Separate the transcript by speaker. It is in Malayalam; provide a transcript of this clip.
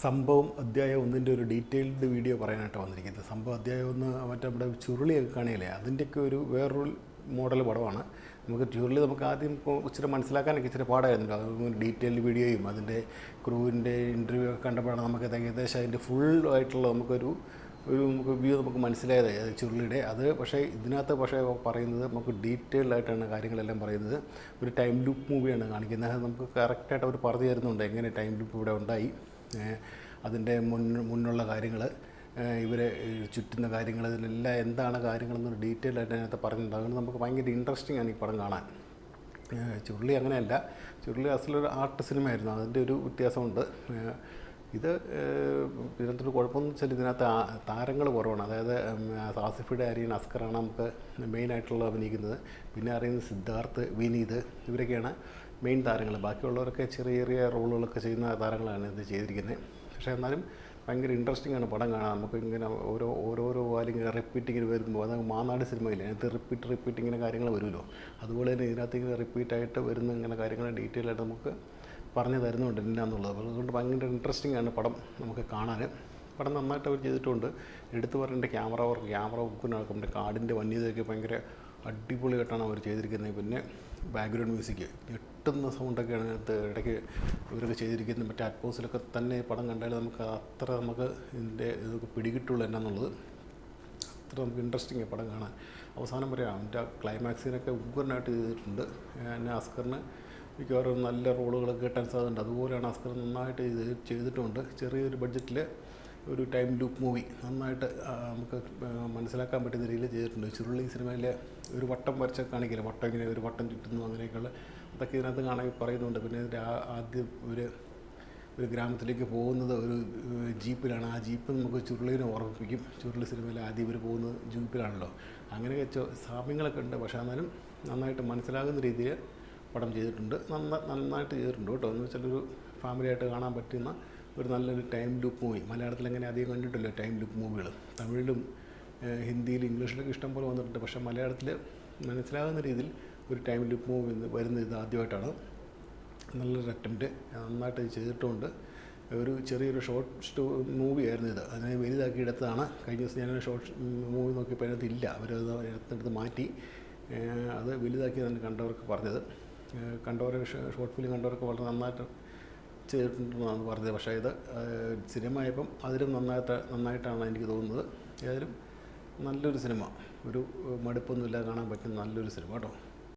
Speaker 1: സംഭവം അധ്യായം ഒന്നിൻ്റെ ഒരു ഡീറ്റെയിൽഡ് വീഡിയോ പറയാനായിട്ട് വന്നിരിക്കുന്നത്. സംഭവം അധ്യായം ഒന്ന് മറ്റേ നമ്മുടെ ചുരുളിയൊക്കെ കാണിയില്ലേ, അതിൻ്റെയൊക്കെ ഒരു വേറൊരു മോഡൽ പടമാണ്. നമുക്ക് ചുരുളി നമുക്ക് ആദ്യം ഇച്ചിരി മനസ്സിലാക്കാനൊക്കെ ഇച്ചിരി പാടായിരുന്നല്ലോ. അത് ഡീറ്റെയിൽഡ് വീഡിയോയും അതിൻ്റെ ക്രൂവിൻ്റെ ഇൻ്റർവ്യൂ ഒക്കെ കണ്ടപ്പോഴാണ് നമുക്ക് ഏകദേശം അതിൻ്റെ ഫുൾ ആയിട്ടുള്ള നമുക്ക് വ്യൂ നമുക്ക് മനസ്സിലായത് ചുരുളിയുടെ അത്. പക്ഷേ ഇതിനകത്ത് പറയുന്നത് നമുക്ക് ഡീറ്റെയിൽഡ് ആയിട്ടാണ് കാര്യങ്ങളെല്ലാം പറയുന്നത്. ഒരു ടൈം ലൂപ്പ് മൂവിയാണ് കാണിക്കുന്നത്. നമുക്ക് കറക്റ്റായിട്ട് അവർ പറഞ്ഞു തരുന്നുണ്ട് എങ്ങനെ ടൈം ലൂപ്പ് ഇവിടെ ഉണ്ടായി, അതിൻ്റെ മുന്നുള്ള കാര്യങ്ങൾ, ഇവരെ ചുറ്റുന്ന കാര്യങ്ങൾ, ഇതിലെല്ലാം എന്താണ് കാര്യങ്ങളെന്നൊരു ഡീറ്റെയിൽ ആയിട്ട് അതിനകത്ത് പറഞ്ഞിട്ടുണ്ട്. അതുകൊണ്ട് നമുക്ക് ഭയങ്കര ഇൻട്രസ്റ്റിംഗ് ആണ് ഈ പടം കാണാൻ. ചുരുളി അങ്ങനെയല്ല, ചുരുളി അസലൊരു ആർട്ട് സിനിമയായിരുന്നു, അതിൻ്റെ ഒരു വ്യത്യാസമുണ്ട്. ഇത് ഇതിനകത്തൊരു കുഴപ്പമെന്ന് വെച്ചാൽ ഇതിനകത്ത് താരങ്ങൾ കുറവാണ്. അതായത് ആസിഫിയുടെ അരിയൻ അസ്കറാണ് നമുക്ക് മെയിനായിട്ടുള്ള അഭിനയിക്കുന്നത്. പിന്നെ അറിയുന്നത് സിദ്ധാർത്ഥ്, വിനീത്, ഇവരൊക്കെയാണ് മെയിൻ താരങ്ങൾ. ബാക്കിയുള്ളവരൊക്കെ ചെറിയ ചെറിയ റോളുകളൊക്കെ ചെയ്യുന്ന താരങ്ങളാണ് ഇത് ചെയ്തിരിക്കുന്നത്. പക്ഷേ എന്നാലും ഭയങ്കര ഇൻട്രസ്റ്റിംഗ് ആണ് പടം കാണാൻ. നമുക്ക് ഇങ്ങനെ ഓരോരോ വാലിങ്ങനെ റിപ്പീറ്റിങ്ങിന് വരുമ്പോൾ, അത് മാനാട് സിനിമയില്ലേ, അതിനകത്ത് റിപ്പീറ്റ് ഇങ്ങനെ കാര്യങ്ങൾ വരുമല്ലോ, അതുപോലെ തന്നെ ഇതിനകത്ത് ഇങ്ങനെ റിപ്പീറ്റായിട്ട് വരുന്ന ഇങ്ങനെ കാര്യങ്ങൾ ഡീറ്റെയിൽ ആയിട്ട് നമുക്ക് പറഞ്ഞു തരുന്നുണ്ട് എന്നാന്നുള്ളത്. അതുകൊണ്ട് ഭയങ്കര ഇൻട്രസ്റ്റിംഗ് ആണ് പടം നമുക്ക് കാണാൻ. പടം നന്നായിട്ട് അവർ ചെയ്തിട്ടുണ്ട്. എടുത്തു പറയേണ്ട ക്യാമറ വർക്കിനൊക്കെ നമ്മുടെ കാടിൻ്റെ വന്യതയൊക്കെ ഭയങ്കര അടിപൊളിയായിട്ടാണ് അവർ ചെയ്തിരിക്കുന്നത്. പിന്നെ ബാക്ക്ഗ്രൗണ്ട് മ്യൂസിക് ഞെട്ടുന്ന സൗണ്ടൊക്കെയാണ് അതിനകത്ത് ഇടയ്ക്ക് ഇവരൊക്കെ ചെയ്തിരിക്കുന്നത്. മറ്റേ അറ്റ്മോസിലൊക്കെ തന്നെ പടം കണ്ടാൽ നമുക്ക് ഇതൊക്കെ പിടികിട്ടുള്ളൂ എന്നാന്നുള്ളത്. അത്ര നമുക്ക് ഇൻട്രസ്റ്റിംഗ് പടം കാണാൻ. അവസാനം വരെ അതിൻ്റെ ക്ലൈമാക്സിനൊക്കെ ഉഗ്രനായിട്ട് ചെയ്തിട്ടുണ്ട്. എന്നെ അസ്കറിന് മിക്കവാറും നല്ല റോളുകളൊക്കെ കിട്ടാൻ സാധ്യതയുണ്ട്. അതുപോലെയാണ് അസ്കർ നന്നായിട്ട് ചെയ്തിട്ടുമുണ്ട്. ചെറിയൊരു ബഡ്ജറ്റിൽ ഒരു ടൈം ലൂപ്പ് മൂവി നന്നായിട്ട് നമുക്ക് മനസ്സിലാക്കാൻ പറ്റുന്ന രീതിയിൽ ചെയ്തിട്ടുണ്ട്. ചുരുളി സിനിമയിലെ ഒരു വട്ടം വരച്ച കാണിക്കില്ല, വട്ടം ഇങ്ങനെ ഒരു വട്ടം ചുറ്റുന്നു, അങ്ങനെയൊക്കെയുള്ള അതൊക്കെ ഇതിനകത്ത് കാണാൻ പറയുന്നുണ്ട്. പിന്നെ ഇതിൻ്റെ ആദ്യം ഒരു ഗ്രാമത്തിലേക്ക് പോകുന്നത് ഒരു ജീപ്പിലാണ്. ആ ജീപ്പ് നമുക്ക് ചുരുളിനെ ഓർമ്മിപ്പിക്കും. ചുരുളി സിനിമയിൽ ആദ്യം ഇവർ പോകുന്നത് ജീപ്പിലാണല്ലോ. അങ്ങനെയൊക്കെ സാമ്യങ്ങളൊക്കെ ഉണ്ട്. പക്ഷേ എന്നാലും നന്നായിട്ട് മനസ്സിലാകുന്ന രീതിയിൽ പടം ചെയ്തിട്ടുണ്ട്. നന്നായിട്ട് ചെയ്തിട്ടുണ്ട് കേട്ടോ. എന്ന് വെച്ചാൽ ഒരു ഫാമിലിയായിട്ട് കാണാൻ പറ്റുന്ന ഒരു നല്ലൊരു ടൈം ലൂപ്പ് മൂവി. മലയാളത്തിൽ അങ്ങനെ അധികം കണ്ടിട്ടില്ല ടൈം ലൂപ്പ് മൂവികൾ. തമിഴിലും ഹിന്ദിയിലും ഇംഗ്ലീഷിലൊക്കെ ഇഷ്ടം പോലെ വന്നിട്ടുണ്ട്. പക്ഷേ മലയാളത്തിൽ മനസ്സിലാകുന്ന രീതിയിൽ ഒരു ടൈം ലൂപ്പ് മൂവി വരുന്നത് ഇത് ആദ്യമായിട്ടാണ്. നല്ലൊരു അറ്റംപ്റ്റ്, നന്നായിട്ട് ചെയ്തിട്ടുമുണ്ട്. ഒരു ചെറിയൊരു ഷോർട്ട് മൂവി ആയിരുന്നു ഇത്. അതിനെ വലുതാക്കി എടുത്തതാണ്. കഴിഞ്ഞ ദിവസം ഞാനൊരു ഷോർട്ട് മൂവി നോക്കിയപ്പോൾ അതിനകത്ത് ഇല്ല, അവരത് എടുത്ത് മാറ്റി അത് വലുതാക്കി തന്നെ കണ്ടവർക്ക് പറഞ്ഞത്. ഷോർട്ട് ഫിലിം കണ്ടവർക്ക് വളരെ നന്നായിട്ട് ചെയ്തിട്ടുണ്ടെന്നാണ് പറഞ്ഞത്. പക്ഷേ ഇത് സിനിമ ആയപ്പം അതിലും നന്നായിട്ടാണ് എനിക്ക് തോന്നുന്നത്. ഏതായാലും നല്ലൊരു സിനിമ, ഒരു മടുപ്പൊന്നുമില്ലാതെ കാണാൻ പറ്റുന്ന നല്ലൊരു സിനിമ കേട്ടോ.